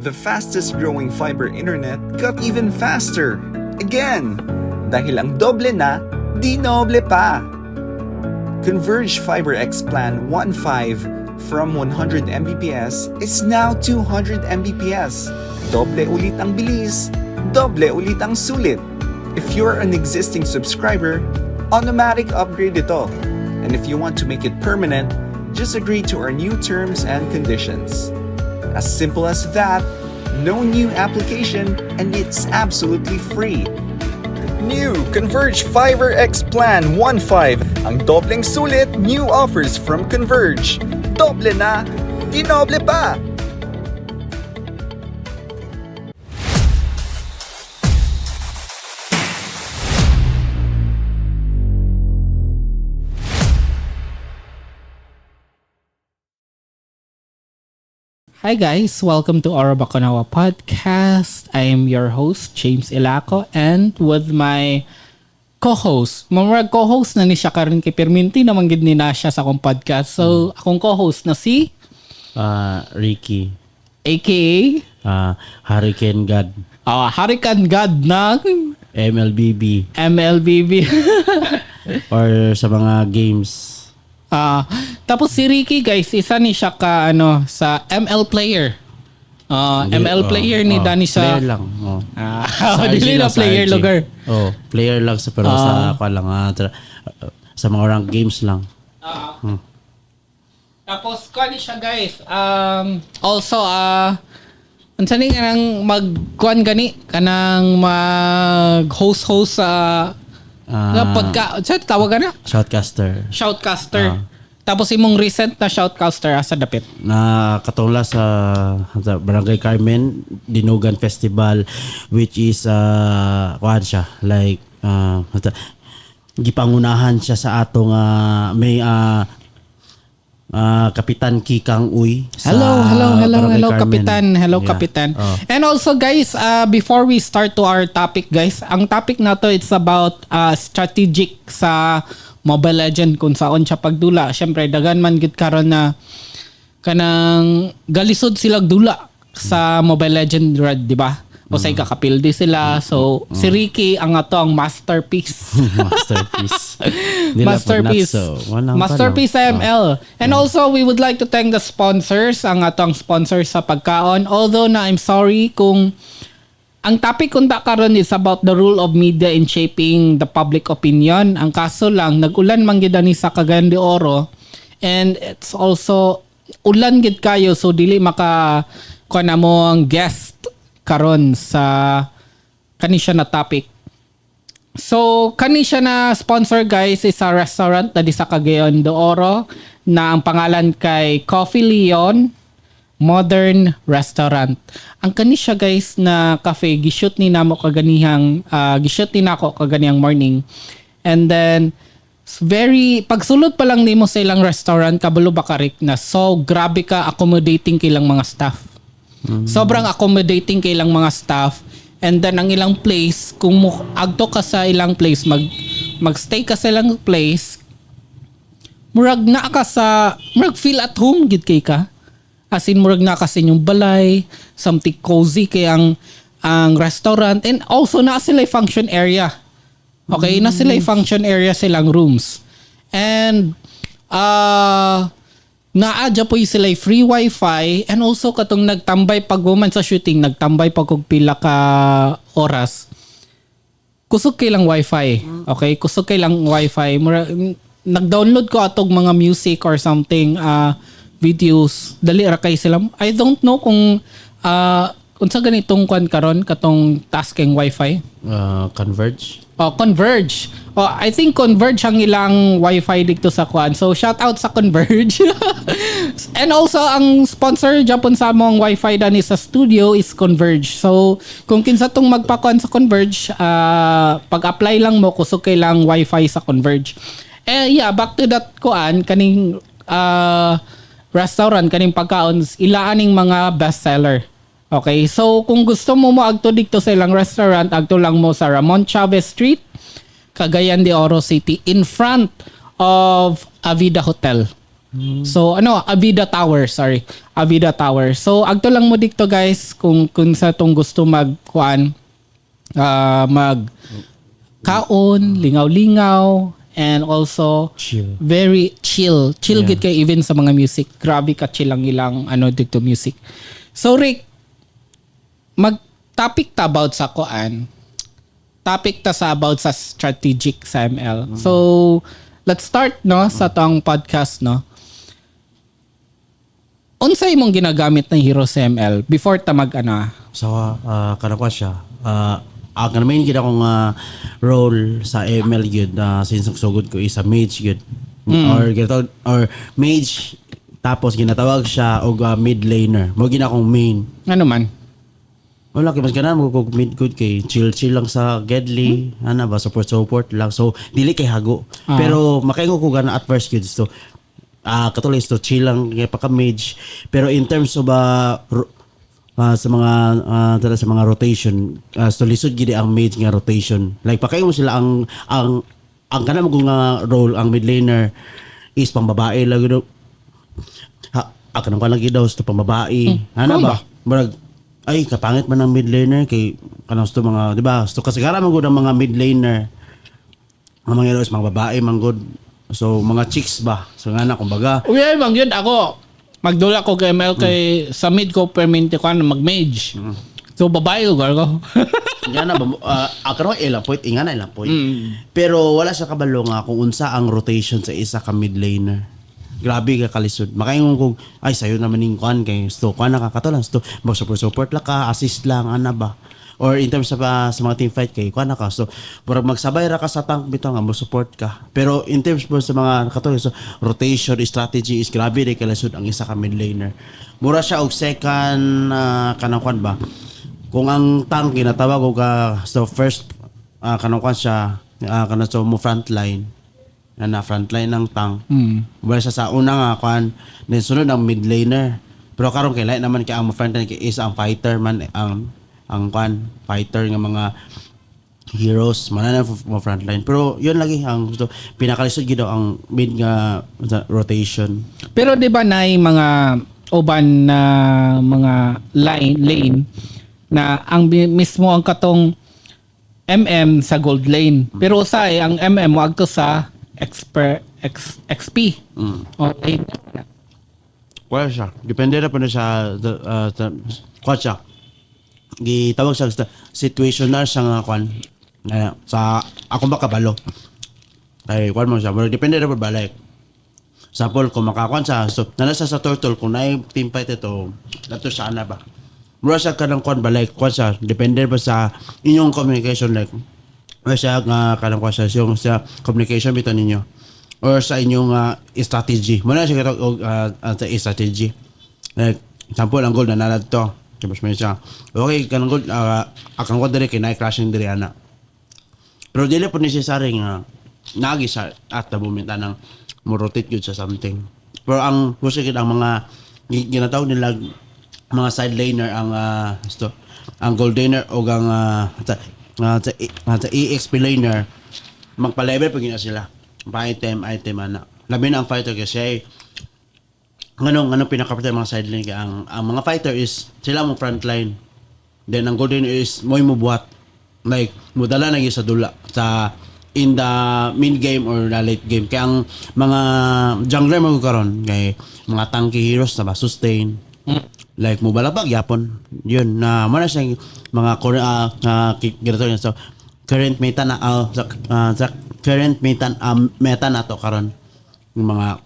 The fastest growing fiber internet got even faster. Again! Dahil ang doble na, di noble pa! Converge FiberX Plan 1.5 from 100 Mbps is now 200 Mbps. Doble ulit ang bilis, doble ulit ang sulit. If you're an existing subscriber, automatic upgrade ito. And if you want to make it permanent, just agree to our new terms and conditions. As simple as that, no new application, and it's absolutely free. New Converge FiberX Plan 1.5. Ang dobleng sulit, new offers from Converge. Doble na, dinoble pa! Hi guys, welcome to Ora Baconawa Podcast. I am your host, James Ilaco, and with my co-host. Mga co-host na ni siya karon kay Perminti naman gid ni na siya sa akong podcast. So, akong co-host na si Ricky. AKA Hurricane God. Hurricane God na MLBB. Or sa mga games. Tapos si Ricky guys, isa ni siya ka sa ML player. ML player ni Danny sa player lang. dili na player RG. lugar. Player lang sa pero sa lang sa mga rank games lang. Tapos kani siya guys. Also unsa ni kanang magkuan gani kanang mag-host sa sa tawag na? Shoutcaster. Tapos imong recent na shoutcaster asa dapit. Na katula sa Barangay Carmen Dinugan Festival, which is kuan siya like gipangunahan siya sa atong may Kapitan Kikang Uy. Hello Kapitan. Hello Yeah. Kapitan. And also guys, before we start to our topic guys, ang topic na to it's about strategic sa Mobile Legend kung saon siya pagdula. Syempre dagan man gid karon na kanang galisod sila dula sa Mobile Legend Red, di ba? O say kakapildi sila. So si Ricky ang ato ang masterpiece. Masterpiece ML. And also we would like to thank the sponsors, ang atong sponsors sa pagkaon. Although na I'm sorry kung ang topic kunta karon is about the role of media in shaping the public opinion. Ang kaso lang nag-ulan man gid ani sa Cagayan de Oro, and it's also ulan gid kayo, so dili maka kuan mo ang guest karon sa kani siya na topic. So kani siya na sponsor guys is a restaurant na di sa Cagayan de Oro na ang pangalan kay Coffee Leon Modern Restaurant. Ang kani siya guys na cafe gishoot ni namo kaganihang gishoot ni nako kaganihang morning. And then very pagsulod pa lang nimo sa ilang restaurant kabalo ba karik na so grabe ka accommodating kilang mga staff. Sobrang accommodating kay ilang mga staff, and then ang ilang place kung agto ka sa ilang place magstay ka sa ilang place murag na ka sa murag feel at home gid kay ka, as in murag na ka sa inyong balay, something cozy kay ang restaurant, and also na sila function area. Okay, na sila function area silang rooms, and naadya po sila free wifi, and also katong nagtambay pag woman sa shooting, nagtambay pag og pila ka oras. Kusog kay lang wifi. Okay, kusog kay lang wifi. Nag-download ko atog mga music or something videos. Dali ra kay sila. I don't know kung unsa ganitong kwan karon katong tasking wifi. Converge. Converge. I think Converge ang ilang wifi dito sa kwan. So shout out sa Converge. And also ang sponsor Japon sa among wifi dani sa studio is Converge. So kung kinsa tong magpakwan sa Converge, pag-apply lang mo kusog kay lang wifi sa Converge. Back to that kuan kaning restaurant kaning pagkaon ilaaning mga bestseller. Okay, so kung gusto mo agto dito sa ilang restaurant, agto lang mo sa Ramon Chavez Street, Cagayan de Oro City, in front of Avida Hotel. So Avida Tower, sorry. Avida Tower. So agto lang mo dito guys kung sa tong gusto magkuan mag kaon, lingaw-lingaw, and also Chill. very chill. Chill Yeah. gid kay even sa mga music. Grabe ka chill ang ilang dito music. So Rick, mag-topic ta about sa kuan. Topic ta sa about sa strategic sa ML. So let's start sa tong podcast Unsa imong ginagamit na hero sa ML before ta So, kana ko siya. Ang main gid akong role sa ML yun, since nagsugod ko is a mage yun. Or mage, tapos ginatawag siya og mid laner. Mo gina akong main. Ano man? Wala kay mas ganan mo kog mid good kay chill lang sa Gedli, ana ba support lang. So dili kay hago. Pero makaingo ko gana at first yun. So katuloy to chill lang kay pagka mage. Pero in terms of sa mga rotation, so lisod gid ang mage nga rotation. Like pakayo mo sila ang kana mo nga role ang mid laner is pang babae lang gid. Kanang lagi daw sa pang babae. Ana ba? Murag ay kapangit man ang mid laner kay kanang sto mga, di ba? So kasagaran man gud ang mga mid laner. Ang mga heroes mga babae man gud. So mga chicks ba? So nga na kumbaga. Uy, bang yun ako. Magdula ko kay ML kay sa mid ko permanente ko mag-mage. So babae ko ko. Yan na ba? Akaro ilang point, inga na ilang point. Pero wala sa kabalo nga kung unsa ang rotation sa isa ka mid laner. Grabe ka kalisod. Makaingon kong, ay sayo naman yung kuan kay sto kuan nakakatulang sto mag-support lang ka, assist lang ana ba. Or in terms of sa mga team fight kay kuan ka. So murag magsabay ra ka sa tank bitaw nga mo support ka. Pero in terms po sa mga nakatulang so rotation strategy is grabe rin kalisod ang isa ka mid laner. Mura siya og second kanang kuan ba. Kung ang tank ginatawag og so first kanang kuan siya kanang so mo frontline na frontline ng tank. Wala siya sa una nga kuan, then sunod ang mid laner. Pero karon kay lain naman kay ang frontline kay is ang fighter man ang kuan, fighter nga mga heroes man na mo frontline. Pero yun lagi ang gusto pinakalisod gid daw ang mid nga rotation. Pero di ba nay mga uban na mga lane na ang mismo ang katong MM sa gold lane. Pero usay ang MM wag to sa XP. Okay. Wala siya. Depende na po na siya kuan siya. Gitawag siya situational siya nga kuan. Sa ako makabalo. Ay kuan mo siya. Pero depende na po balik. Sample kung makakuan siya. So nanasa sa turtle kung na team fight ito, dato siya na ba? Mura siya ka ng kuan balik. Kuan siya. Depende pa sa inyong communication like. Or siya nga kanang kuan siya yung sa communication bito ninyo. Or sa inyong strategy. Muna siya katog sa strategy. Like sample ang goal na nalad to. Tapos may siya. Okay, kanang goal akang ko diri kay na crashing diri ana. Pero dili po necessary nga nagi sa at the moment anang mo rotate gyud sa something. Pero ang gusto gid ang mga ginatawag nila mga side laner ang gold laner o ang sa EXP laner magpa-level pag yun sila pa-item ana labi na ang fighter kasi anong pinaka-parte mga side lane ang mga fighter is sila mo frontline then ang gold laner is mo buhat like mudala na sa dula sa in the mid game or the late game kaya ang mga jungler mo karon kay mga tanky heroes na ba sustain like mo balabag yapon yun na mana siya mga ginato niya so current meta na sa current meta na to karon yung mga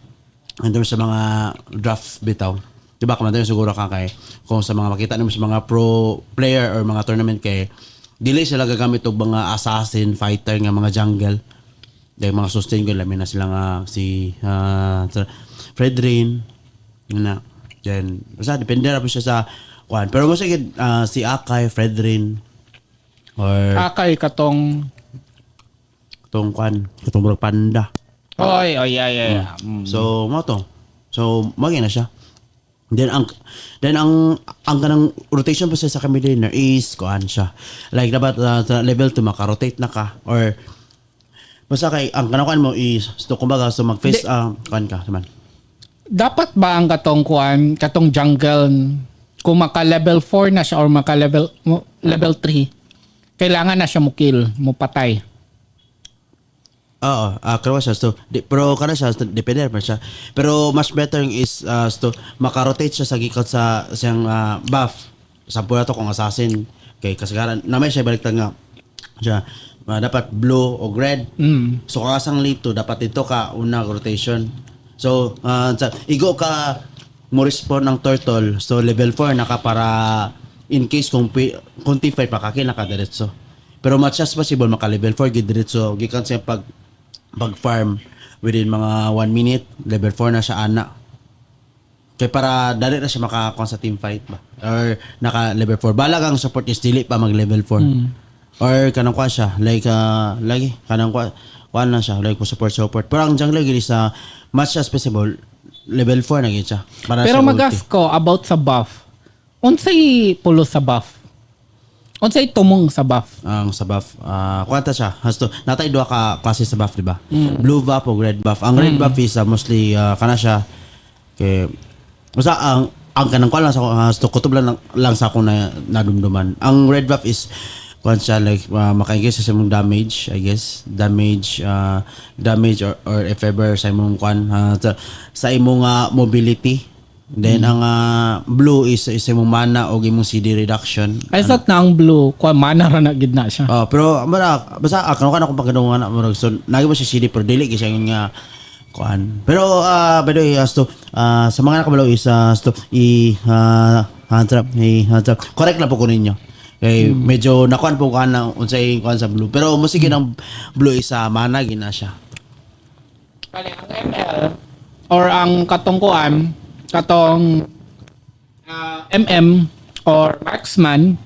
in terms sa mga draft bitaw diba kamantay siguro ka kay kung sa mga makita nimo sa mga pro player or mga tournament kay dili sila gagamit og mga assassin fighter nga mga jungle dahil mga sustain ko lamin na sila nga si Fredrin na then basta depende ra po siya sa kuan pero mo sige si Akai Fredrin or Akay katong kuan katong murag panda yeah. so mo to so magi na siya then ang kanang rotation process sa kami laner is kuan siya like dapat sa level 2 maka-rotate na ka or basta kay ang kanang kuan mo is so kumbaga so mag-face kuan ka naman dapat ba ang katong jungle kung maka level 4 na siya or maka level 3 kailangan na siya mo kill, mo patay. Oo, karon siya so pero kana siya depende pa siya. Pero mas better is so maka-rotate siya sa gikan sa siyang buff. Sa pula to kung assassin kay kasagaran na may siya baliktad nga siya dapat blue o red. So kung asang lito dapat ito ka una rotation. So igo ka mo respawn ng turtle so level 4 naka para in case kung T5 pa kaki nakadiretso. Pero much as possible maka level 4 gid diretso gikan siya pag farm within mga 1 minute level 4 na siya ana. Kay para dali na siya makakuha sa team fight ba or naka level 4 balag ang support is dili pa mag level 4 or kanang kuha siya like lagi kanang kuha na siya like support pero ang jungler gid sa much as possible level 4 na gid siya para Pero siya mag-ask ko about sa buff. Unsay pulo sa buff? Unsay tumong sa buff? ang sa buff kwanta siya hasto natay duha ka klase sa buff di ba blue buff o red buff ang red buff is mostly kana siya kay basta ang kanang kuha lang sa hasto kutob lang sa ako na nadumduman ang red buff is kwan siya like makaigis sa imong damage I guess damage or if ever sa imong kwan sa imong mobility then ang blue is imong mana o imong CD reduction. I thought na ang blue kwa mana ra na gid na siya. Pero basta ako kana kung pagkadungan na mo so nagi mo siya CD pero dili gyud siya nga kuan. Pero by the way sa mga nakabalaw is correct na po ko ninyo. Kay medyo nakuan po kuan na unsay kuan sa blue. Pero musige ng blue is mana gina siya. Kani ang ML or ang katong MM or marksman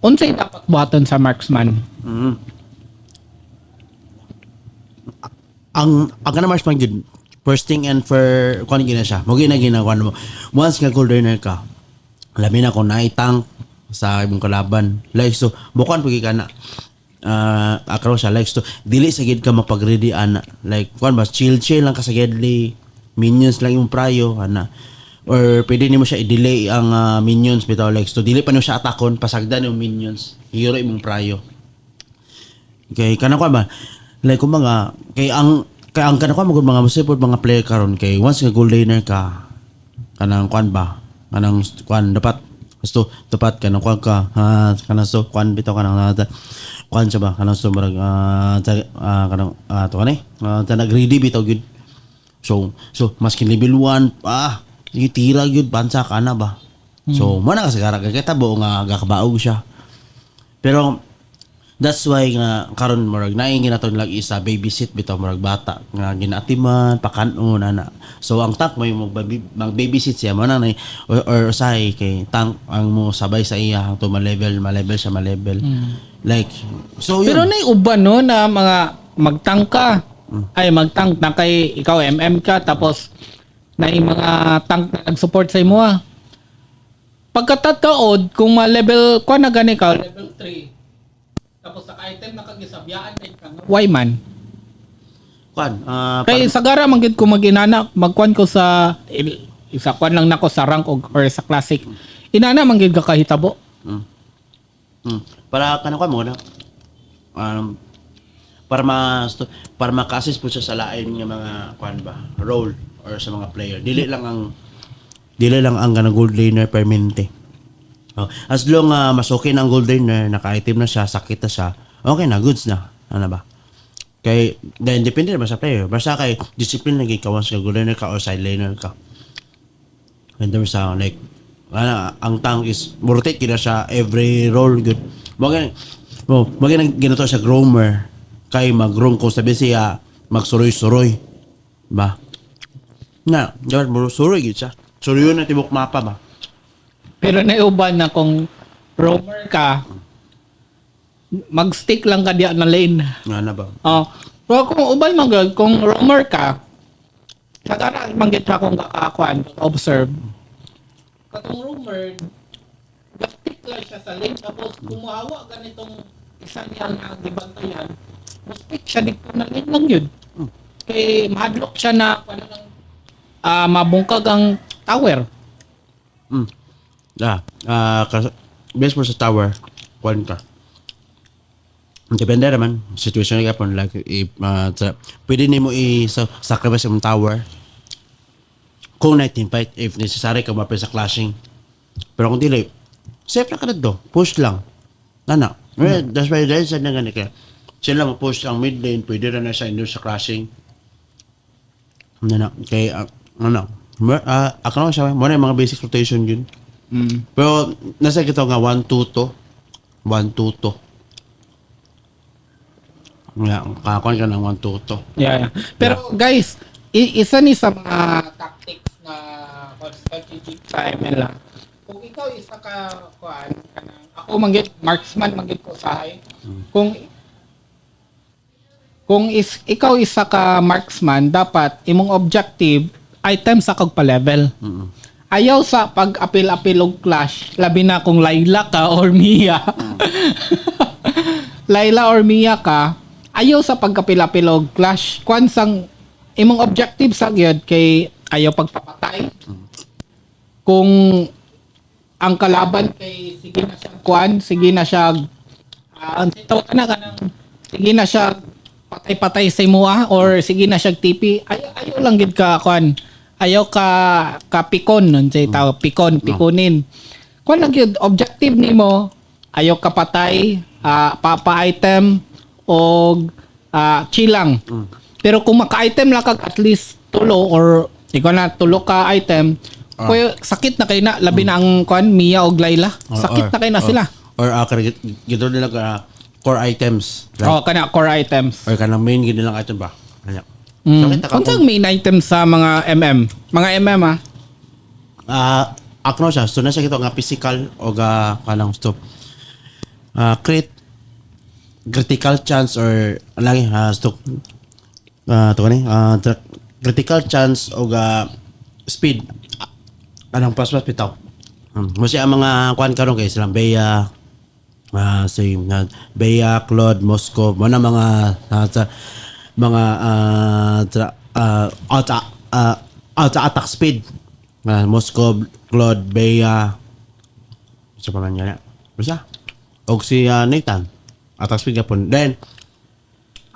unsay dapat buhaton sa marksman? Ang kana marksman gid first thing and for kuan gina siya. Mo ginakuan mo. Once nga gold runner ka, labi na kung naitang sa imong kalaban. Like so, bukan pagi kana. Akro siya like so dili sa gid ka mapag-ready ana. Like kuan ba chill lang ka sa gedli. Minions lang yung prayo ana. Or pwede nimo siya i-delay ang minions bitaw like so dili pa nimo siya atakon pasagdan yung minions. Hero imong prayo. Okay, kana kuan ba? Like kumbaga kay ang kana kuan magud mga masipod mga player karon kay once nga gold laner ka kanang kuan ba? Kanang kuan dapat gusto dapat kanang kuan ka kanang so kuan bitaw kanang kuan siya ba kanang so marag kanang to kanay nag-ready bitaw gyud. So maskin level 1 tira gyud bansa kana ba. So mo na kasagara kay tabo nga gakabaog siya. Pero that's why nga karon murag naingin naton lang isa babysit bitaw murag bata nga ginatiman pakanon ana. So ang tank may mag-babysit siya mo na or usahay kay tank ang mo sabay sa iya to ma-level like so yun. Pero nay uban no na mga magtank ka ay magtank na kay ikaw MM ka tapos na mga tank na nag-support sa imo pagkatataod kung ma-level ko na gani ka level 3 tapos sa item na kagisabyaan kay ka why man Kwan kay sagara man gid ko mag-inana magkuan ko sa isa kwan lang nako sa rank or sa classic inana man gid ka kahitabo para kanang kwan mo na para maka-assist po siya sa lain ng mga kwan ba role or sa mga player dili lang ang kanang gold laner permanente. As long mas okay na ang gold laner naka-item na siya sakit na siya okay na goods na ano ba kay then depende naman sa player basta kay discipline lagi ka once ka gold laner ka or side laner ka and there sa like ang tank is rotate kina siya every role good magana ginato siya gromer kay mag-roam kung sabi siya magsuroy-suroy ba na dapat mo suroy gid siya suroy na tibok mapa ba. Pero naiuban na kung roamer ka, mag-stick lang ka diyan na lane. Nga na ba? Pero kung uban magag, kung roamer ka, sagara manggit ka kung kakakuan, observe. Katong roamer, mag-stick lang siya sa lane, tapos kumuhawa ganitong isa niyang gibantayan, mag-stick siya dito na lane lang yun. Kay mahadlock siya na, mabungkag ang tower. Based mo sa tower, kuan ka. Depende naman, situation nga po, like, pwede nimo i-sacrifice yung tower kung night team fight, if necessary ka mapin sa clashing. Pero kung dili, safe na ka na do, push lang. Nana, that's why dahil sa nga kaya, sila ma-push ang mid lane, pwede rin na sa inyo sa clashing. Nana, kay, ako na siya, muna yung mga basic rotation yun. Pero, nasa kito nga, 1-2 to. 1-2 to. Yeah, kakon ka ng 1-2 to. Yeah. Pero guys, isa ni sa mga tactics na strategic sa ML lang. Kung ikaw isa ka kuan kanang ako manggit marksman manggit ko sahay. Kung ikaw isa ka marksman, dapat imong objective item sa kag pa-level. Ayaw sa pag-apil-apil og clash, labi na kung Layla ka or Mia. Layla or Mia ka, ayaw sa pagkapil-apil og clash. Kwan sang imong objective sa gyud kay ayaw pagpapatay. Kung ang kalaban kay sige na siya kwan, sige na siya sige na siya patay-patay sa imoa or sige na siya TP, ayaw lang gid ka kwan. Ayaw ka pikon nun say tawag pikonin. Kung lang yun, objective nimo ayaw ka patay, papa-item o chilang. Pero kung maka-item lang kag at least tulo or ikaw na tulo ka item, kuya sakit na kayo na labi na ang kuan Mia o Layla. Sakit na kayo na sila. Or gito nila core items. Right? Kana core items. Or kanang main gid nilang item ba? Kanya. Kung saan main item sa mga MM? Mga MM ako na siya. So na siya kito nga physical o kanang stop. Critical chance or lagi stop. Critical chance o speed. Kanang pas-pas bitaw. Mo siya ang mga kuan karon kay silang Bea, Bea, Claude, Moscow, mo na mga attack speed. Moscow, Claude, Bea. Isa pa man yan. Basta. O si Nathan. Attack speed ka po. Then,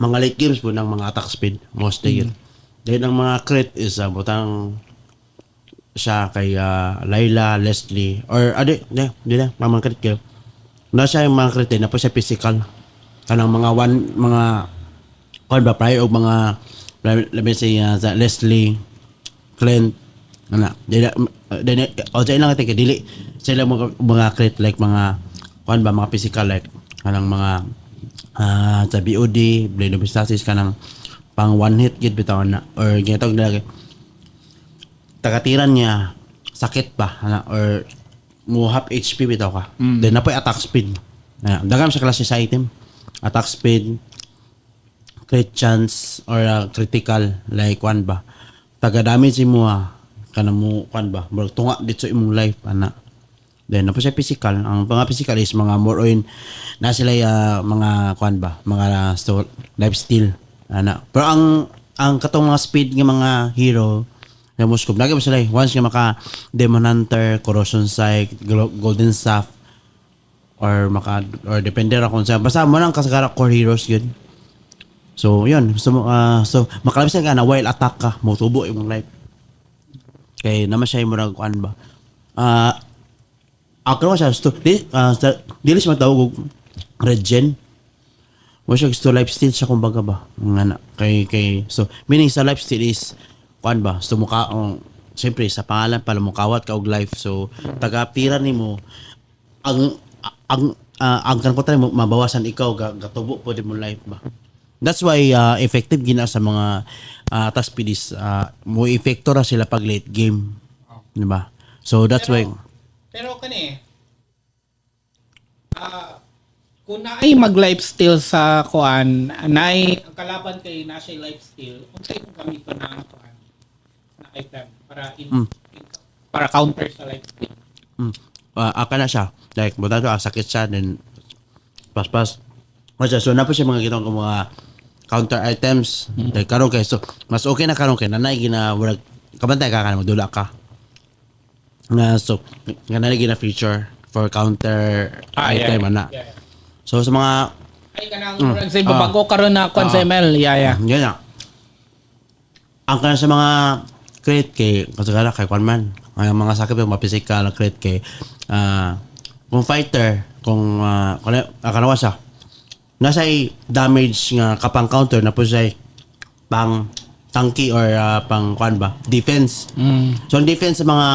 mga late games po ng mga attack speed. Mostly yun. Then, ang mga crit is butang siya kay Layla, Leslie, or di na, mga crit kayo. Na siya yung mga crit na po siya physical. Kanang mga kung ba prior o mga labi si Leslie, Clint, o sa ilang natin dili sila mga crit like mga kung ba mga physical like kanang mga sa BOD, Blade of Estasis kanang pang one hit gid bitaw na or ginatawag nila tagatiran niya sakit pa or mo half HP bitaw ka. Then napoy attack speed. Dagam sa klase sa item. Attack speed, crit chance or critical like one ba taga damage mo kanang mo kwan ba murag tunga dito sa imong life ana. Then napo siya physical, ang mga physical is mga more on na sila mga kwan ba mga life steal ana. Pero ang katong mga speed ng mga hero na mo scope lagi mo sila once nga maka Demon Hunter, Corrosion Sight, Golden Staff or depende ra kung sa basta mo nang kasagara core heroes yun. So, yun. So makalabis ka na while attack ka, motubo yung life. Kaya naman siya yung murag kuan ba. Ako naman siya, dili siya matawag red gen. Mo siya gusto lifesteal siya kumbaga ba. So, meaning sa lifesteal is, kuan ba, so mukha, siyempre, sa pangalan pala, mukawat ka og life. So, taga-pira ni mo, ang kankutan mo, mabawasan ikaw, gatubo po din mo life ba. That's why effective gina sa mga attack speed is mo effecto ra sila pag late game. Di ba? So that's why pero kani kung naay mag lifesteal sa kuan, naay ang kalaban kay na siya lifesteal, unsay kung gamit pa na kuan na item para counter sa lifesteal. aka na siya. Like mo dato sakit siya then pas so na po siya mga gitong mga counter items like karon kay so mas okay na karon kay nanay gina kabantay ka kana magdula ka. Na so nga nalagi na feature for counter item ana. So sa mga Ay kanang say bago karon na kon sa ML. Yeah. yan na. Ang kana sa mga create kay kasagala kay kwan man. Ang mga sakit yung mga physical na create kay kung fighter kung kanawa siya nasa damage nga kapang counter na po siya pang tanky or pang kwan ba defense. So ang defense sa mga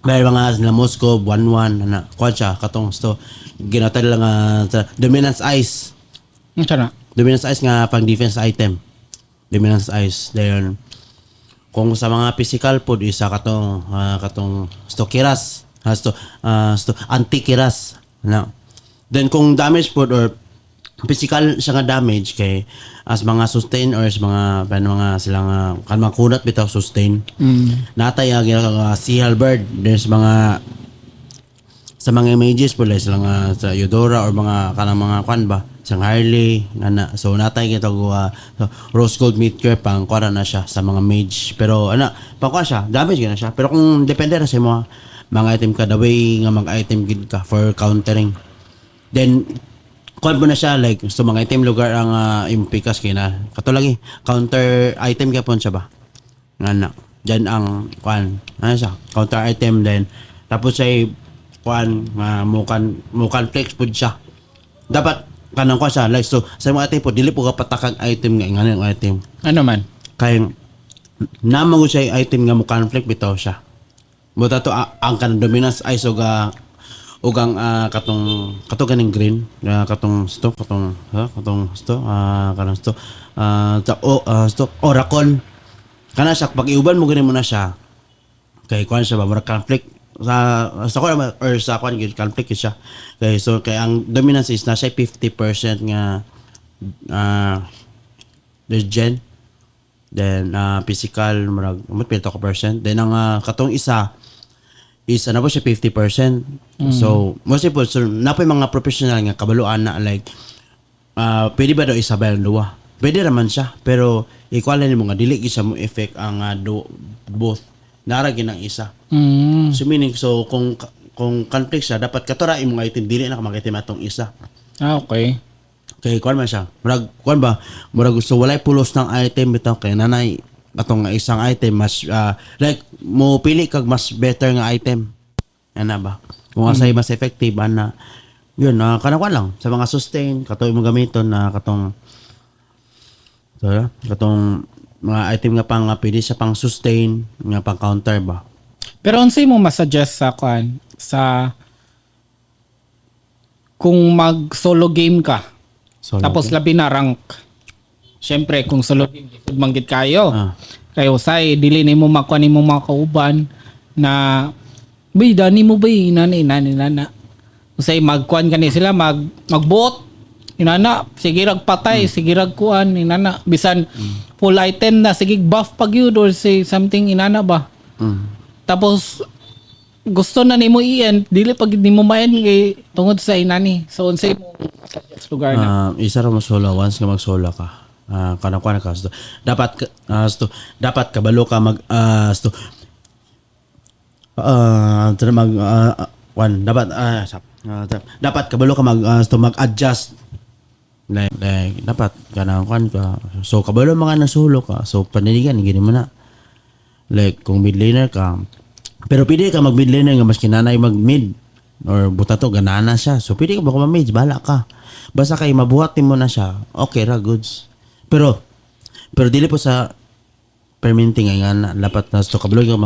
may mga sila Moscow 1-1 na kwan siya katong sto ginatad lang sa dominance ice. Sana. Dominance ice nga pang defense item. Dominance ice dayon kung sa mga physical pod isa katong stokiras anti-kiras na. Then kung damage pod or physical siya nga damage kay as mga sustain or as mga silang kan mga kunat bitaw sustain. Natay si halberd there's mga sa mga images po silang sa Eudora or mga kanang mga kwan ba sa Harley na so natay kita rose gold meteor pang kuara na siya sa mga mage pero pang kuara siya damage na siya pero kung depende ra sa mga item ka the way nga mag-item gid ka for countering then kuan mo na siya like so mga item lugar ang impikas kay na katulagi counter item gyapon siya ba nga diyan ang kuan siya counter item then tapos ay kuan mukan flex pud siya dapat kanang kuan siya like so sa mga item po dili po ka patakag item nga ngano item Ano man? kay namang siya item nga mukan flex bitaw siya buta to ang kanang dominance ay so ugang katong ganing green kanang sto oracle kana siya pag iuban mo ganin mo na siya kay kuan siya ba mura conflict sa kuan or sa kuan gid conflict siya kay so kay ang dominance is na siya 50% nga regen then physical murag pito ka percent then ang katong isa is po siya 50%. So, mostly po, so, napoy mga professional nga kabaluan na like, pwede ba daw isabay ang duwa? Pwede naman siya, pero ikuala ni mo nga, dili isa mo effect ang both. Naragin ang isa. So, meaning, so, kung conflict siya, dapat katurain mo nga item, dili na mag-item atong isa. Okay. Kaya, kuan man siya. Murag, kuan ba? Murag, so, walay pulos ng item, bitaw, kaya nanay, atong isang item mas like mo pili kag mas better nga item ana ba kung asay mas effective ana yun kanang lang sa mga sustain katoy mo gamiton na katong mga item nga pang pwede siya pang sustain nga pang counter ba Pero unsay mo masuggest sa kwan sa kung mag solo game ka tapos labi na rank. Siyempre, kung solo game, manggit kayo. Kayo, say, dili ni mo makuha ni mo mga kauban na, bay, dani mo bay, inana. Usay, magkuhan ka ni sila, magbuot. Inana, sige rag patay, sige rag kuhan, inana. Bisan, full item na, sige buff pag yun, or say something, inana ba? Tapos, gusto na ni mo i-end, dili pag di mo ma-end kay tungod sa inani. So, unsay mo suggest lugar na? Isa ra mo solo, once ka mag-solo ka. Kanang ka so, dapat kabalo ka mag dapat kabalo ka mag-adjust like dapat kanang ka so kabalo mga nasulo ka so paniligan gini mo na like kung mid laner ka pero pwede ka mag mid laner nga mas kinanay mag mid or buta to ganana siya so pwede ka ba mag-mid bala ka basta kay mabuhatin mo na siya okay ra goods pero dili po sa permitting ay nga dapat na so kabalo ka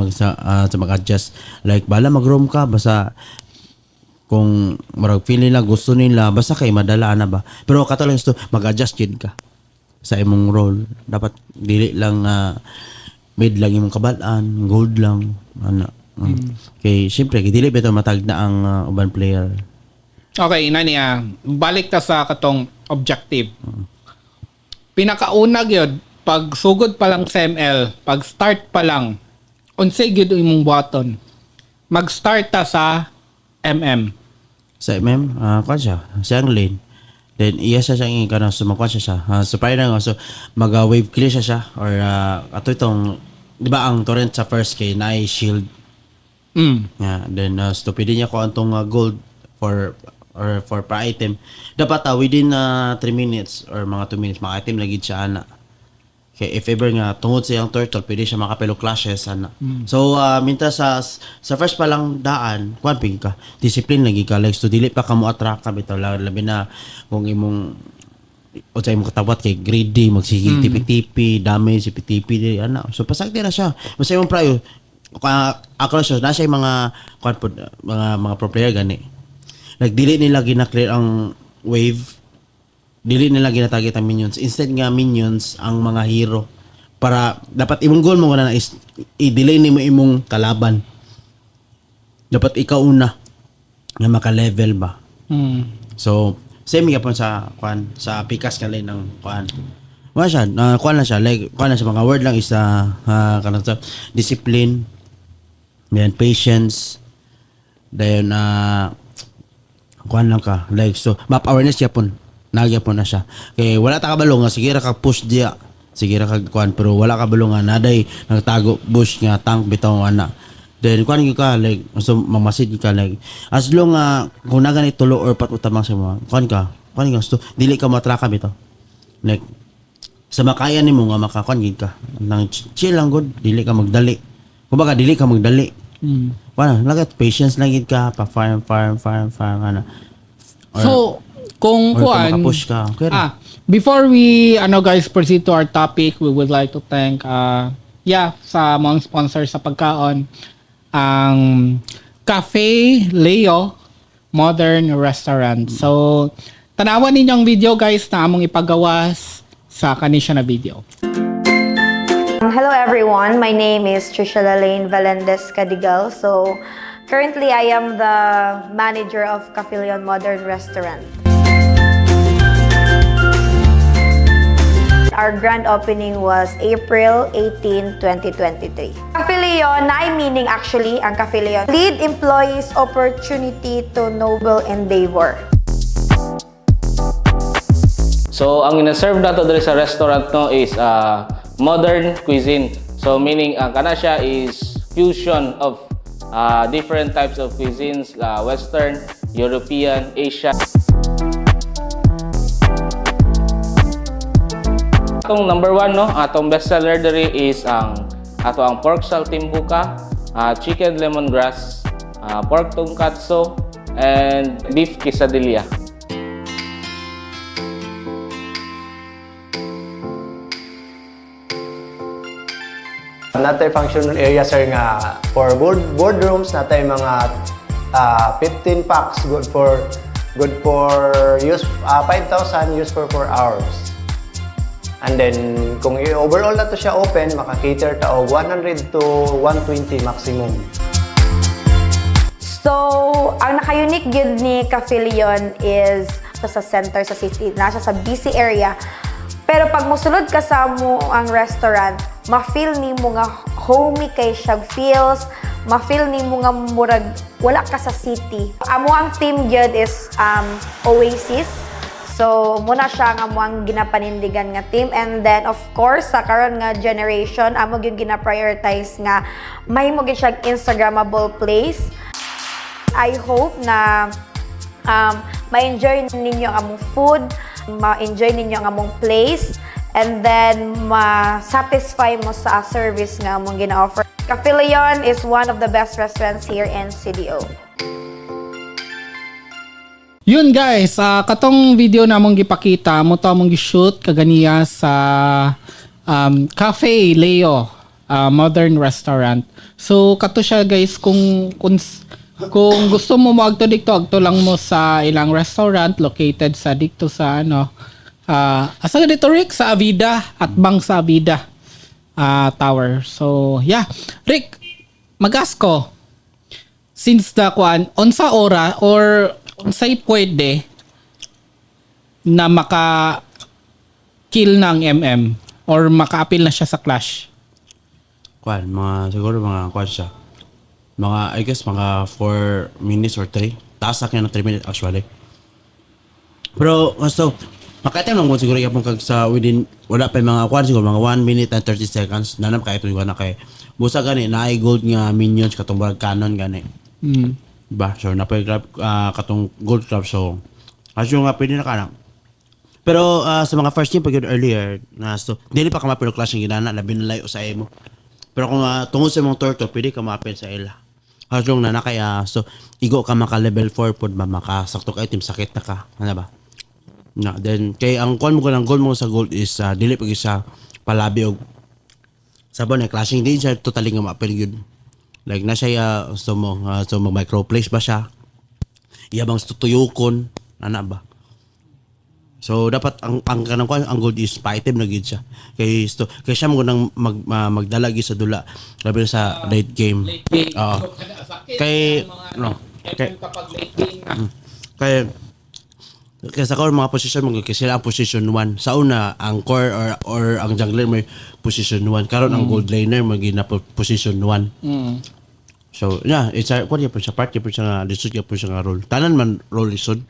mag-adjust like bala mag-roam ka basta kung marag feel nila gusto nila basta kay madala na ba pero kato lang ito mag-adjust kid ka sa imong role dapat dili lang mid lang imong kabalaan gold lang ana kay syempre dili beto matag na ang uban player. Okay inani balik ta sa katong objective. Pinakauna gyud pag sugod pa lang sa ML, pag start pa lang, unsay gyud imong buhaton? Mag-start ta sa MM. Sa MM, kwan siya, siyang lane. Then iya siya siyang kanang sumakwan siya. So parang so mag-wave clear siya or ato itong di ba ang torrent sa first kay na shield. Yeah, then so pwede niya ko antong gold for per item. Dapat within 3 minutes or mga 2 minutes maka-item lagi siya ana. Okay, if ever nga tungod sa yung turtle, pwede siya makapelo clashes ana. So minta sa first pa lang daan, kuan pigi ka. Discipline lagi ka, like so dili pa ka mo attract ka bitaw labi na kung imong o sa imong katawat kay greedy, magsige tipi-tipi, damage tipi-tipi dili ana. So pasagdi ra siya. Basta imong prayo ako na siya, nasa yung mga mga pro player gani. Like dili nila gina-clear ang wave. Dili nila gina-target ang minions. Instead nga minions ang mga hero para dapat imong goal mo na is i-delay nimo imong kalaban. Dapat ikaw una nga maka-level ba. So same gyapon sa sa pikas ka ng wala siya, kuan na siya, like kuan na siya, mga word lang is kanang discipline, then patience, then kuan lang ka, like so map awareness yapon nagyapon na siya. Kay wala ta kabalo nga sige ra ka push dia, sige ra ka kuan, pero wala kabalo nga naday nagtago bush nga tank bitaw ana. Then kuan gyud ka like so mamasid ka like as long kung na ganit tulo or pat utamang sa mga kuan ka so dili ka matraka bitaw. Like sa makaya nimo nga makakuan gid ka nang chill lang good, dili ka magdali. Kumbaga dili ka magdali. Wala lagat patience lang gid ka pa farm ana. So kung kuan push ka. Okay, before we guys proceed to our topic, we would like to thank sa mga sponsor sa pagkaon ang Cafe Leo Modern Restaurant. So tanawan ninyo ang video guys na among ipagawas sa kanisya na video. Hello everyone, my name is Trisha Lalaine Valendes Cadigal. So currently I am the manager of Cafe Leon Modern Restaurant. Our grand opening was April 18, 2023. Cafe Leon, na meaning actually, ang Cafe Leon, lead employees opportunity to noble endeavor. So, ang ina-serve nato diri sa restaurant no is modern cuisine. So, meaning ang kana siya is fusion of different types of cuisines, Western, European, Asian. Atong number 1 no, atong best seller diri is ang pork saltimbukka, chicken lemongrass, pork tonkatsu, and beef quesadilla. Natay functional area sir nga for boardrooms, natay mga 15 packs good for use 5,000 use for 4 hours. And then kung overall na to siya open, maka-cater ta og 100 to 120 maximum. So, ang naka-unique yun ni Cafe Leon is sa center sa city, nasa sa busy area. Pero pag musulod ka sa mo ang restaurant, ma-feel ni mo nga homey kay siya feels, ma-feel ni mo nga murag wala ka sa city. Amo ang theme gyud is Oasis. So, muna siya nga mo ang ginapanindigan nga team. And then, of course, sa karon nga generation, amo yung gina-prioritize nga may mo gyud siyang Instagrammable place. I hope na ma-enjoy ninyo ang among food, ma-enjoy ninyo ang among place, and then ma-satisfy mo sa service nga among gina-offer. Cafe Leon is one of the best restaurants here in CDO. Yun guys, katong video na mong gipakita, mo to mong gi-shoot kaganiya sa Cafe Leo Modern Restaurant. So kato siya guys, kung gusto mo agto lang mo sa ilang restaurant located sa dito sa asa dito Rick sa Avida at Bang sa Avida Tower. So yeah, Rick, mag-ask ko, since the unsa ora or unsay pwede na maka-kill ng MM or maka-appeal na siya sa Clash? Siguro mga siya. I guess mga 4 minutes or 3. Taas na kaya ng 3 minutes actually. Pero, so, Makaitim lang mo siguro yapon kag sa within wala pa yung mga kwan siguro mga 1 minute and 30 seconds nanam kay ito na kay busa gani naay gold nga minions katong barag cannon gani. Diba? So napay grab katong gold club so asyo nga pwede na kana. Pero sa mga first team pag earlier na so dili pa ka mapilo clash yung ginana labi na layo sa imo. Pero kung tungod sa mga turtle pwede ka mapil sa ila. Asyo na kaya so igo ka maka level 4 pod ba makasakto ka item sakit na ka. Ano ba? Na then kay ang goal mo sa gold is dili pag isa palabi og sabon na clashing din siya totally nga mapil yun. Like na siya so micro place ba siya? Iyabang tutuyokon ana ba? So dapat ang kanang ang gold is pa-item na gid siya. Kay siya mo nang magdala gid sa dula labi sa late game. Oo. Kay no. Kapag late game Kaya sa core mga position mo kasi sila ang position 1. Sa una ang core or ang jungler may position 1. Karon ang gold laner magina position 1. So yeah, it's a what po siya part po siya lisod po siya nga role. Tanan man role lisod.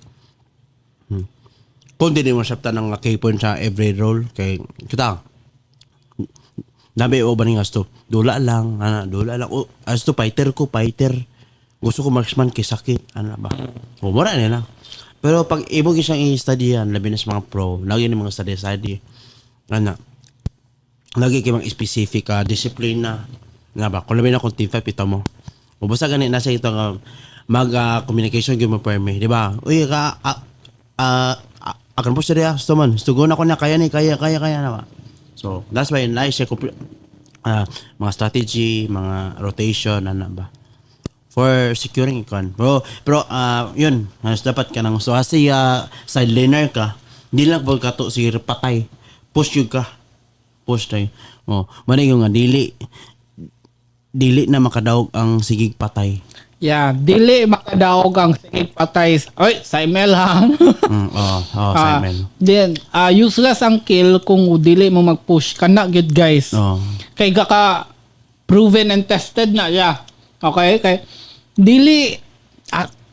Kung di mo sabta ng key-point sa every role kay kita. Nabi o ba ning asto? Dula lang, O, asto fighter. Gusto ko marksman kay sakit, ana ba? O mura na. Pero pag ibog isang i-study yan, labi na sa mga pro, lagi na mga study, lagi kayo mga specific discipline na ba? Kung labi na kung team 5, ito mo. O basta ganit nasa ito mag-communication yung ma-perme, di ba? Uy, akan po siya gusto man, gusto ko na kaya na ba? So, that's why nice siya mga strategy, mga rotation, ano ba? For securing icon. Pero yun, dapat ka nang so asi side laner ka, hindi lang pag kato si patay. Push yun ka. Push tayo. Manay yung dili na makadaog ang sigig patay. Yeah, dili makadaog ang sigig patay. Oy, Saimel ha. Simon. Then, useless ang kill kung dili mo mag-push. Kana good guys. Kay ka proven and tested na yeah. Okay, kay dili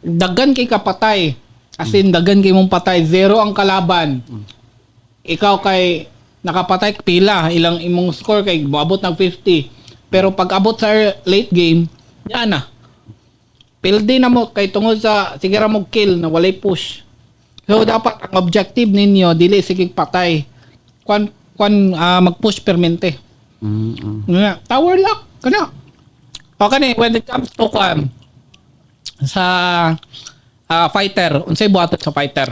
dagan kay kapatay. As in dagan kay mong patay, zero ang kalaban. Ikaw kay nakapatay pila, ilang imong score kay moabot ng 50. Pero pag abot sa late game, yan na. Pildi na mo kay tungod sa sige ra mo kill na walay push. So dapat ang objective ninyo dili sige patay. Kwan mag-push permente. Tower lock kana. Okay when it comes to sa fighter, unsay buhaton sa fighter?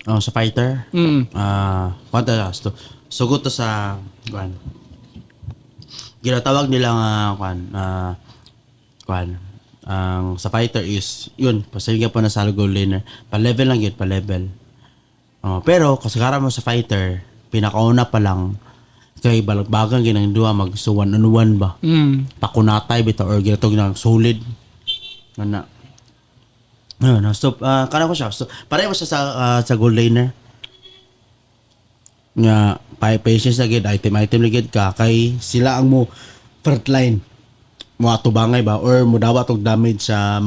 Sa fighter? Kwanta to. Sugot to sa ginatawag nila ang sa fighter is yun, pasaliga pa na sa gold laner. Pa-level lang yun, pa-level. Pero kasagara mo sa fighter, pinakauna pa lang kay balagbagan ginang duha mag so 1-on-1 ba. Pakunatay bitaw or ginatog nang solid. Ana. So kana ko siya. So pareho siya sa gold laner. Nga patience na gid item ligid ka kay sila ang mo front line. Mo atubangay ba or mo dawat og damage sa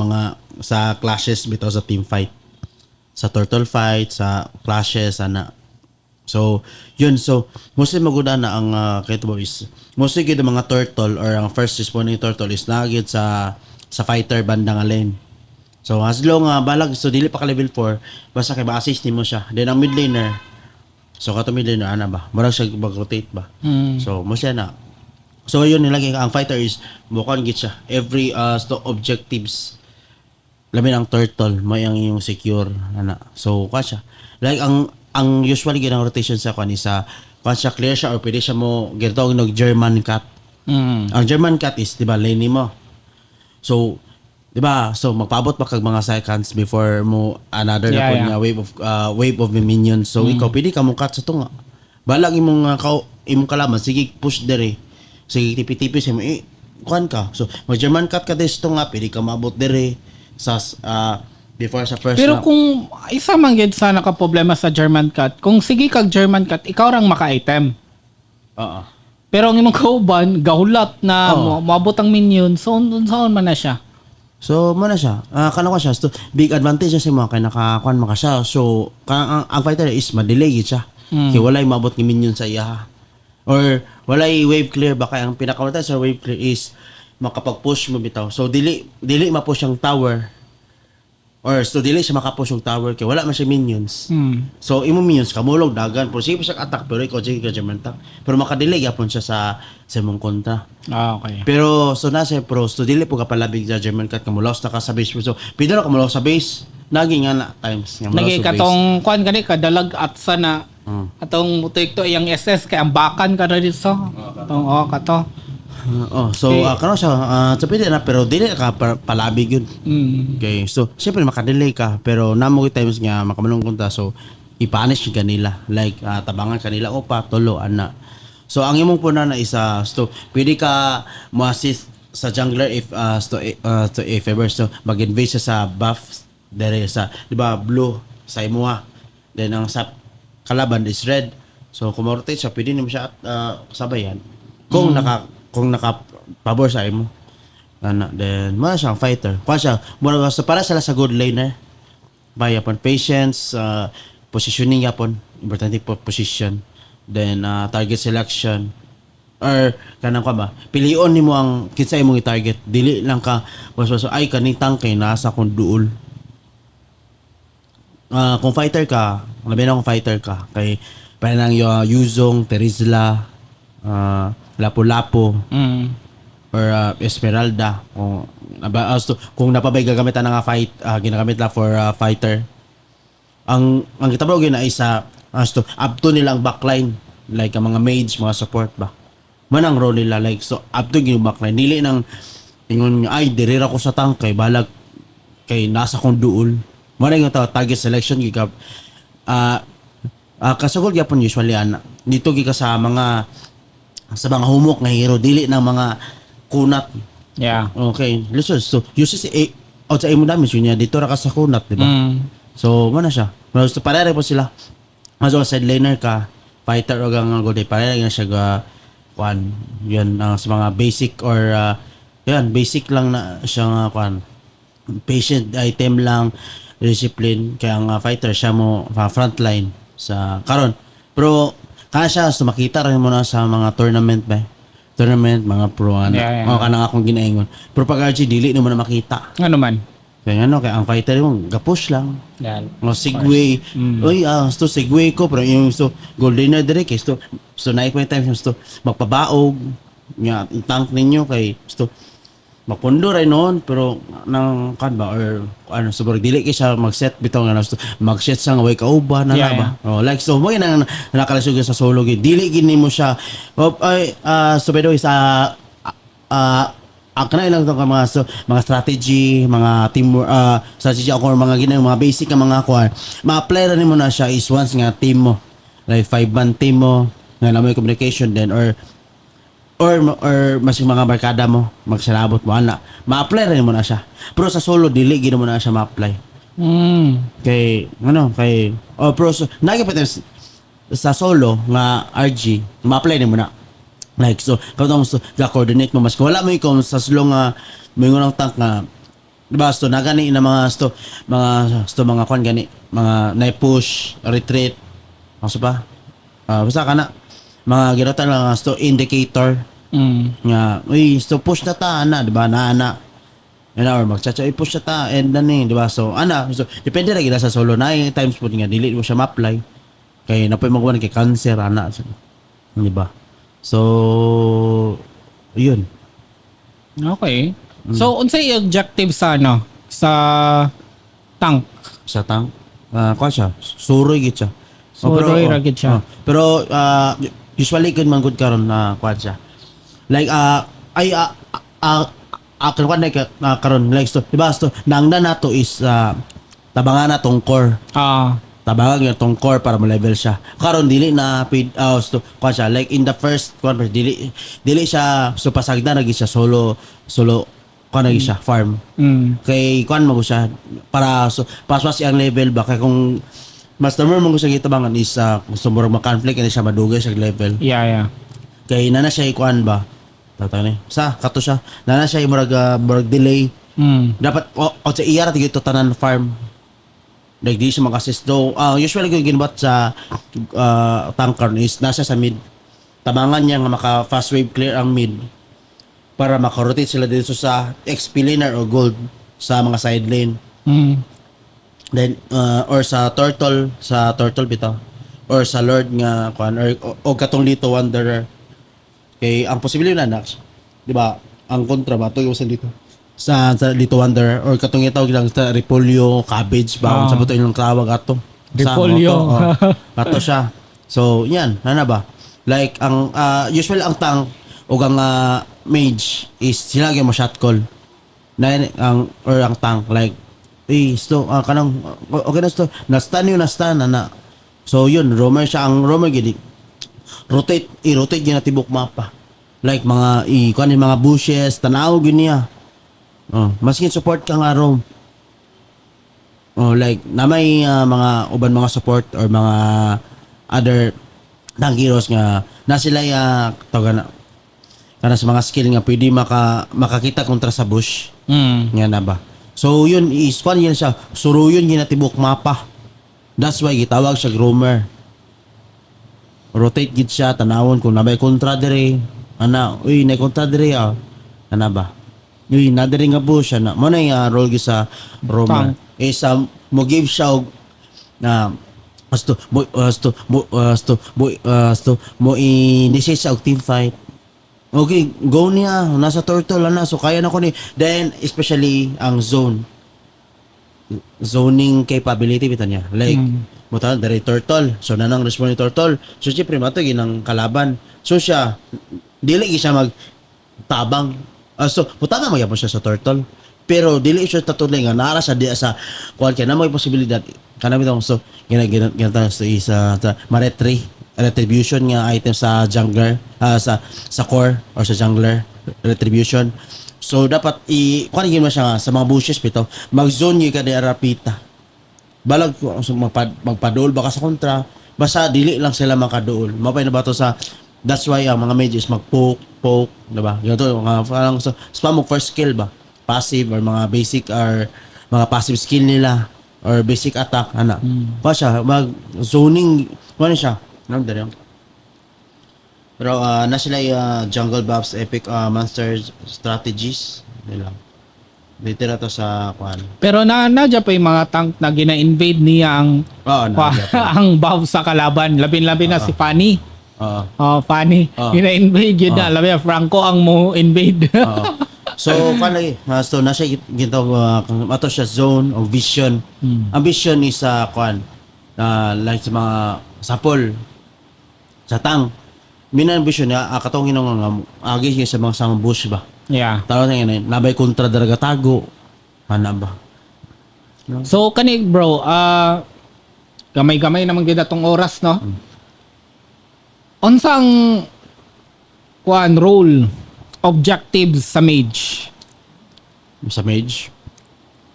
clashes bitaw sa team fight. Sa turtle fight, sa clashes ana. So, yun. So, mostly maguda na ang kahit mo is mostly gid mga turtle or ang first responding turtle is nagid sa fighter banda nga lane. So, as long balag so dili pa ka level 4, basta kay ma-assist nimo siya. Then ang mid laner. So, kato mid laner ana ba? Murag siya mag-rotate ba? So, mostly na. So, yun nilagay ang fighter is bukan gid siya. Every objectives labi ang turtle may ang yung secure ana. So, kasya. Like ang usually ginang rotation sa kan isa once siya clear siya or pwede siya mo ginatawag ng German cat. Ang German cat is 'di ba lane mo. So 'di ba? So magpaabot pa kag mga seconds before mo another na wave of minions. So ikaw pwede ka mo cut sa tunga. Balag imong imong kalaban sige push dire. Sige tipi-tipi sa mo kuan ka. So mag German cat ka des tunga pwede ka maabot dire sa before sa first pero kung isa man gid sa naka-problema sa German cat, kung sige kag German cat, ikaw rang maka-item. Pero ang imong kauban, gahulat na moabot ang minion, so unsaon man na siya. So mo na siya. Kana ko siya. So, big advantage siya sa mo kay nakakuan maka siya. So ang fighter is ma-delay gid siya. Kay walay maabot ni minion sa iya. Or walay wave clear ba kay ang pinaka sa wave clear is makapag-push mo bitaw. So dili ma-push ang tower. Or so dili siya makapush yung tower kay wala man siya minions. So imo minions kamulog dagan pero sige siya attack pero ikaw sige ka German tank. Pero makadelay gyapon siya sa imong kontra. Okay. Pero so nasa pro so dili po ka palabig sa German cut kamulaos na ka sa base. So pwede na kamulaos sa base. Nagi nga na times nga mulaos Nagi sa base. katong kuan gani kadalag at sana atong mutik to iyang SS kay ang bakan ka na dito. Atong kato. So Okay. kano siya so pwede na pero dili ka palabig yun. Okay. So syempre makadelay ka pero namo times nga makamalong kunta so i-punish kanila like tabangan kanila o pa tulo ana. So ang imong puna na isa so pwede ka mo-assist sa jungler if if ever so mag-invade siya sa buff dere sa di ba blue sa imuha. Then ang sa kalaban is red. So kung ma-rotate siya pwede nimo siya sabayan. Kung naka pabor sa imo. Then mo siya ang fighter. Kuha siya mura sa para sila sa good laner. By upon patience, positioning yapon, importante po position. Then target selection or kanang ka ba pilion nimo ang kinsa imong i-target dili lang ka so ay kaning tank kay nasa kun duol. Kung fighter ka labi na kung fighter ka kay parang Yuzong, Terizla, Lapu-Lapu or Esmeralda kung napabay gagamitan na nga fight ginagamit la for fighter ang kitabog na isa up to nilang backline like ang mga mage mga support ba man ang role nila like so up to yung backline dili nang ingon ay dirira ko sa tank kay balag kay nasa kong duol mo na yung target selection giga kasagol gyapon usually dito giga sa mga humok na hero dili ng mga kunat. Yeah. Okay. Listen, so uses outside mo damage yun dito ra ka sa kunat, di ba? So mo na siya. Pero so, parere po sila. Mas side laner ka, fighter o gang gold parere na siya ga kwan. Yun sa mga basic or yan basic lang na siya nga kwan. Patient item lang, discipline kaya ang fighter siya mo frontline sa karon. Pero kaya so makita rin mo na sa mga tournament ba? Tournament, mga pro Yeah. O kanang akong ginaingon. Pero pag RG dili mo na makita. Ano man? Kaya kaya ang fighter mo gapush lang. Yan. O segway. Oy, sto segway ko pero yung golden na direct so night point time so magpabaog nga tank ninyo kay mapundo rin noon pero nang kan ba or ano siguro dili kay siya mag-set bitaw nga mag-set sa way kauban na ba like so mo nang nakalasog sa solo gid dili gini mo siya so by the way sa kana ilang tong mga strategy mga team strategy ako mga ginang mga basic nga mga kuan ma-apply ra nimo na siya is once nga team mo like 5-man team mo nga na may communication then or mas mga barkada mo magsalabot mo ana ma-apply rin mo na siya pero sa solo dili gid mo na siya ma-apply kay pro so nagipates sa solo nga RG ma-apply din mo na like so katong ga-coordinate mo mas wala mo ikaw sa slow nga mingon ang tank nga diba so nagani na mga kwan gani mga na-push retreat ano pa basta kana mga ginatan lang indicator nga uy so push na ta ana diba na or magchacha push na ta and then diba so so depende ra gid sa solo na times po nga dili mo siya ma-apply kay napoy magwan kay cancer ana diba so yun Okay. So unsay objective sa sa tank? sa tank kwa siya suroy gid siya Suroy ra gid siya. pero usually kun man gud karon na kwan siya like karon karon like so diba so nangda nato is tabangan na tong core tabangan yung tong core para ma-level siya karon dili na so kwan siya like in the first kwan dili siya so pasagda na gid siya solo kwan na siya farm kay kwan mo siya para so paswas ang level ba kay kung mas naman mo siya gitabangan is gusto mo ma-conflict na siya madugay siya level Yeah. kay nana siya ikuan ba tatay ni sa kato siya nana siya murag delay Dapat o sa iya ra tigito tanan farm. Like di siya mag-assist though. Usually kung ginabat sa tanker is nasa sa mid. Tabangan niya nga maka fast wave clear ang mid para makarotate sila dito sa XP laner o gold sa mga side lane. Then or sa turtle bitaw or sa lord nga kuan or katong Lito Wanderer. Kay ang posibilidad na di ba ang kontra ba to sa dito sa Lito Wanderer or katong itawag lang sa repolyo cabbage ba sa buto ilang tawag ato Repolyo. ato siya. So yan ana ba like ang usually ang tank o ang mage is sila gyud mo shot call na ang or ang tank like kanang okay na sto na-stun na. So yun, roamer siya. Ang roamer gini i-rotate niya na tibok mapa. Like mga kuan mga bushes, tanaw gini niya. Maskin support ka nga roam. Like na may mga uban mga support or mga other tank heroes nga na sila tawagan kana sa mga skill nga pwede makakita kontra sa bush. Nga na ba? So yun is kuan yun siya. Suruyon ginatibok mapa. That's why gitawag siya roamer. Rotate gid siya tanawon kung nabay kontra dire. Nay kontra dire ana ba? Na dire nga bush mo na yung role gid sa roamer. Is mo give siya og mo initiate siya og team fight. Okay, go niya. Nasa turtle na. So, kaya na ko ni. Then, especially, ang zoning capability bita niya. Like, muta, dari turtle. So, nanang respond ni turtle. So, siyempre, matagin ang kalaban. So, siya, dili siya magtabang. So, putanga mo yapon siya sa turtle. Pero, dili siya tatuloy nga. Naara siya di sa, kuhan kaya na may posibilidad. Kanami ito, so, ginata sa retribution nga item sa jungler sa core or sa jungler retribution. So dapat kuan mo siya sa mga bushes bitaw mag-zone gyud ka di arapita balag magpaduol baka sa kontra basta dili lang sila makaduol mapay na bato sa that's why ang mga mages magpoke diba ganito mga parang so spam mo first skill ba passive or mga basic or mga passive skill nila or basic attack pa siya mag zoning kuan siya pero na sila jungle buffs epic monster strategies nila dito na to sa kuan Pero nadya pa yung mga tank na gina-invade niya ang ang buff sa kalaban. Labi-labi na si Fanny. Fanny. Gina-invade yun na. Labi, Franco ang mo invade. So kuan lagi so na siya ginto ato siya zone o vision. Ang vision is kuan like sa mga sapol sa tang minan vision na katong nga agi sa mga bush ba Yeah. tawag nga nabay kontra daraga tago ba So kani bro, gamay-gamay naman gyud atong oras no. Unsang kuan role objectives sa mage?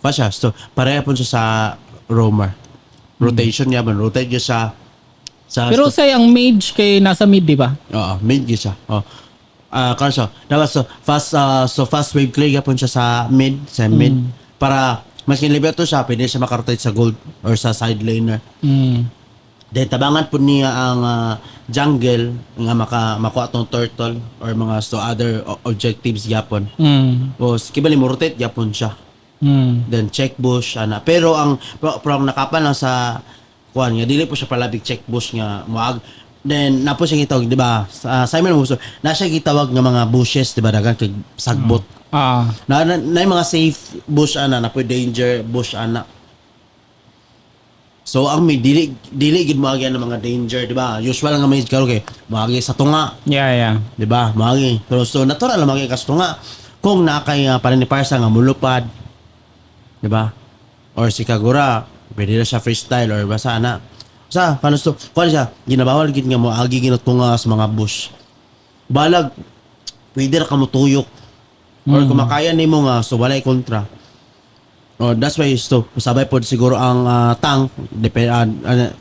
pa siya so pareha po siya sa roamer rotation niya ba rotate niya sa Pero say ang mage kay nasa mid di ba? mid siya kaso dapat fast wave clear yapon siya sa mid para mas kinilibet to siya pwede siya makarotate sa gold or sa side laner then tabangan po niya ang jungle nga makuha tong turtle or mga other objectives yapon o kibali mo rotate yapon siya then check bush pero ang nakapan lang sa kuan nga dili po siya palabig check bush nga moag then napo siya gitawag di ba Simon Muso na siya gitawag nga mga bushes di ba dagan kay sagbot na yung mga safe bush na po danger bush so ang may dili gid moagi ng mga danger di ba usual nga may karo kay moagi sa tunga Yeah. di ba moagi pero so natural lang moagi ka sa tunga kung nakay paniniparsa nga mulupad di ba or si Kagura pwede na siya freestyle or basa paano to kuan siya ginabawal gid nga mo agi ginuttunga sa mga bush balag pwede ra ka mo tuyok or kung makaya nimo nga so walay kontra that's why so sabay pod siguro ang tank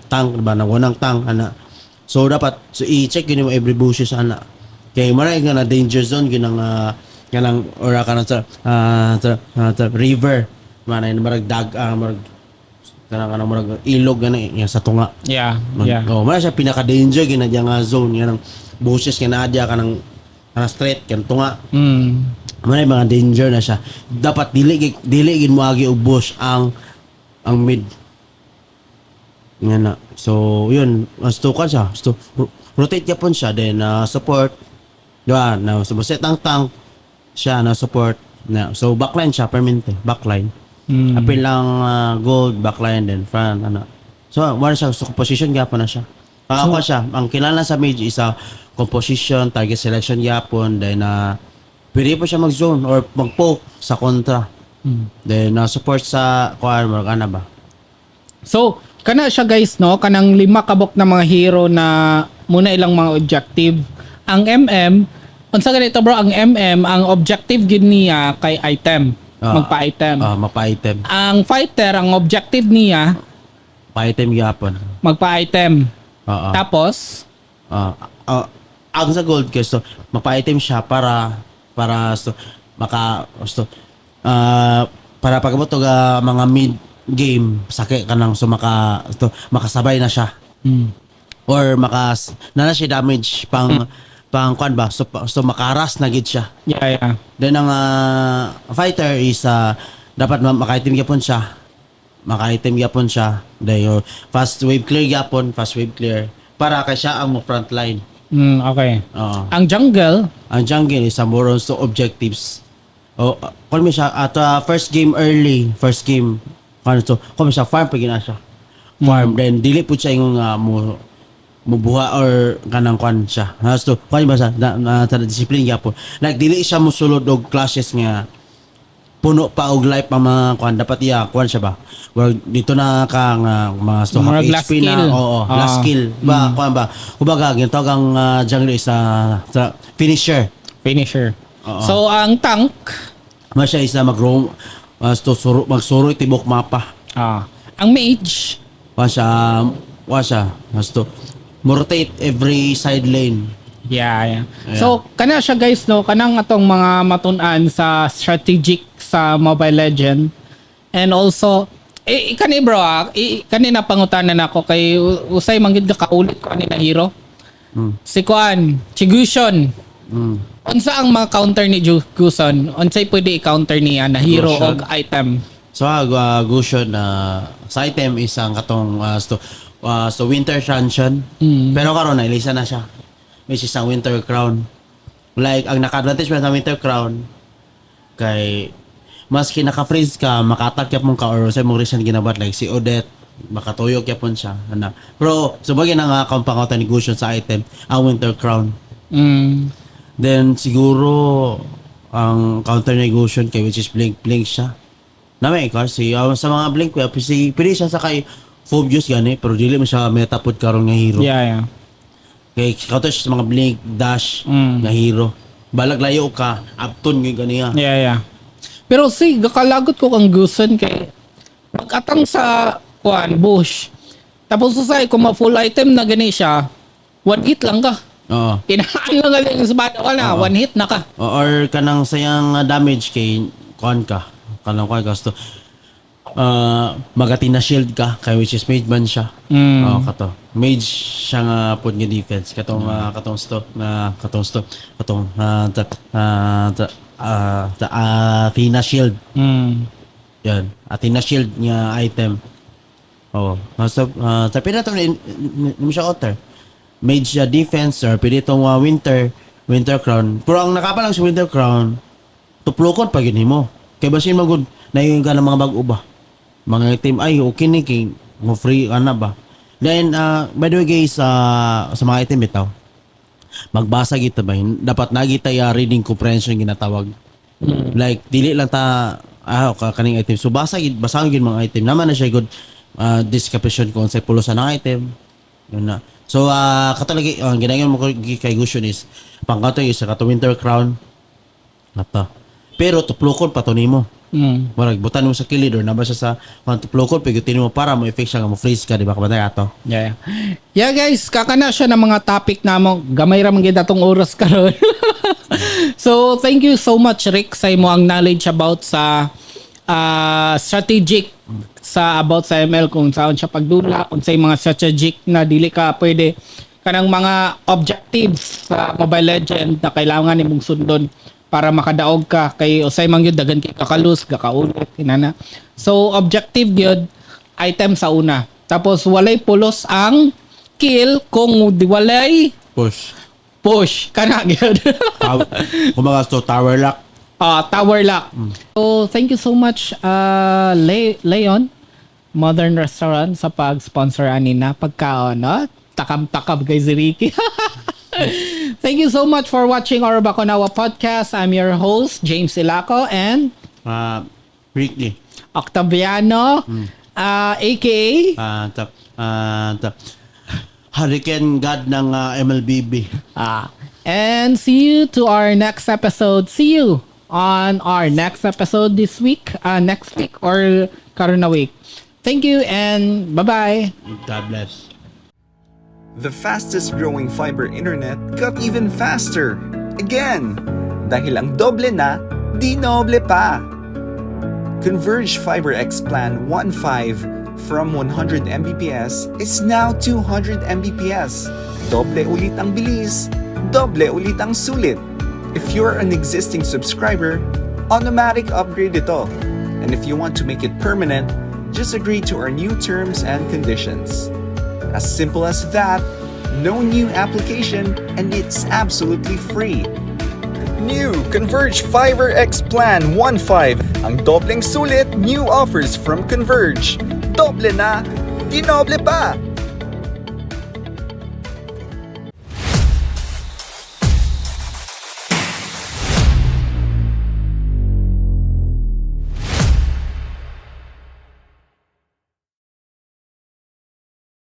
tank ba na wanang tank so dapat so i-check yun mo every bushes kay maray nga na danger zone ginang kanang ora kanang sa river manay marag marag kanang marag ilog gani nga sa tunga. Yeah. Oh, man siya pinaka-danger ginadya nga zone nga ng bushes kinadya kanang straight kan tunga. May mga danger na siya. Dapat dili gid mo agi og bush ang mid. Yan na. So, yun. Gusto ka siya. Gusto, rotate ka po siya. Then, support. Diba? Na, so, set ang tank siya na support. Na, so, backline siya. Permanente. Backline. Apil lang gold, backline, then front. Ano. So, wala siya. So, composition gapon na siya. Ako siya. Ang kilala sa mage is composition, target selection gapon. Then, pwede po siya mag-zone or mag-poke sa kontra. Then, support sa ano ba? So, kana siya guys, no? Kanang 5 kabok na mga hero na muna ilang mga objective. Ang unsa ganito bro, ang ang objective gid niya kay item. Magpa-item. Mapa-item. Ang fighter, ang objective niya, Pa-item gapon. magpa-item. Oo. Tapos, Ang sa gold guys, so, mapa-item siya para para pagabot og mga mid game sakit kanang so makasabay na siya. Or na siya damage pang kwan ba so makaras na gid siya. yeah. Then ang fighter is dapat maka-item gyapon siya. Maka-item gyapon siya. Dayo fast wave clear gyapon, fast wave clear para kay siya ang front line. Okay. Oo. Ang jungle, is more on so objectives. Kung may siya at first game kung may siya farm pag siya. Farm then dili po siya yung mubuha or kanang kwan siya. So kung ba sa discipline gyapon. Like dili siya mosulod og clashes nga puno pa og life ang mga kwan dapat kwan siya ba. Well, dito na kang mga last HP na skill. last skill ba kwan ba. Kumbaga ginatawag ang jungle is sa finisher. Oo. So, ang tank, Siya isa mag-roam magsuro itibok mapa. ang mage, Wa siya rotate every side lane. yeah. So, kana siya guys, no, kanang atong mga matun-an sa strategic sa Mobile Legend. And also, kani bro, kanina pangutanan ako kay usay manggid ka kaulit ko ani na hero. Si Kuan, Chigushon. Unsa ang mga counter ni Guson? Unsay pwede i-counter niya na hero o item? So, Gushon sa item is ang katong Winter Shanshon. Pero karon na ilisa na siya. May isang Winter Crown. Like, ang naka-advantage mo sa Winter Crown, kay maski naka-freeze ka, maka-attack yapon ka or sa mong recent ginabat like si Odette, makatuyok yapon siya. Pero, subagin ang kampangautan ni Gushon sa item, ang Winter Crown. Then, siguro, ang counter ni Gushon kay which is Blink siya. Namay kasi sa mga Blink, pwede siya sa kay Phobius gani, pero dili mo siya metapod karon nga hero. Yeah. Kay counter siya sa mga Blink, Dash, nga hero. Balag layo ka, Upton nga ganiya. Yeah. Pero gakalagot ko kang Guson kay pag-atang sa bush. Tapos usay kung ma-full item na gani siya, 1 hit lang ka. Oo. Kinaan lang galing sa bata ka na, 1 hit na ka. Or kanang sayang damage kay kuan ka. Kanang kuan ka so magati na shield ka kay which is mage man siya. Kato. Mage siya nga pud nga defense katong Athena shield. Yan. Athena shield nga item. So pwede ito ni siya counter. Mage defense or pwede itong Winter Crown. Pero ang nakapalang sa Winter Crown, tuplokon pag yun mo. Kaya basin magod na yung ka ng mga bag-o ba? Mga item, ay okay ni king mo free ba? Then by the way guys, sa mga item bitaw, magbasa kita ba? Dapat nagita reading comprehension ginatawag. Like dili lang ta kaning item. So basagin mga item. Naman na siya good description kung sa pulo sa ng item. Yun na. So katulad ang ginagawa mo kay Gushon is pangkato is sa Winter Crown. Nata. Pero tuplokon pa to nimo. Marag butan mo sa kilid or naba siya sa tuplokon pigutin mo para mo effect siya nga mo freeze ka di ba kabantay ato. Yeah guys, kakana siya ng mga topic namo. Gamay ra man gid atong oras karon. So, thank you so much, Rick, sa imo ang knowledge about sa strategic about sa ML, kung saan siya pagdula, kung sa mga strategic na dili ka pwede kanang mga objectives sa Mobile Legend na kailangan nimong sundon para makadaog ka kay usay man gyud dagan kay kakalus gakaulit kinana. So objective gyud item sa una. Tapos walay pulos ang kill kung walay push kana gyud. Kumbaga to tower lock. Tower lock. So thank you so much Leon Modern Restaurant sa pag-sponsor ani na pagkaon, no? Takam-takam kay si Ricky. Thank you so much for watching our Baconawa podcast. I'm your host, James Ilaco, and Ricky. Octaviano, aka Hurricane God ng MLBB. and see you to our next episode. See you on our next episode this week, next week or karon na week. Thank you and bye-bye. God bless. The fastest growing fiber internet got even faster. Again, dahil ang doble na, di noble pa. Converge Fiber X Plan 1.5 from 100 Mbps is now 200 Mbps. Doble ulit ang bilis, doble ulit ang sulit. If you're an existing subscriber, automatic upgrade ito. And if you want to make it permanent, just agree to our new terms and conditions. As simple as that, no new application, and it's absolutely free. New Converge Fiber X Plan 1.5. Ang dobleng sulit, new offers from Converge. Doble na, di noble pa!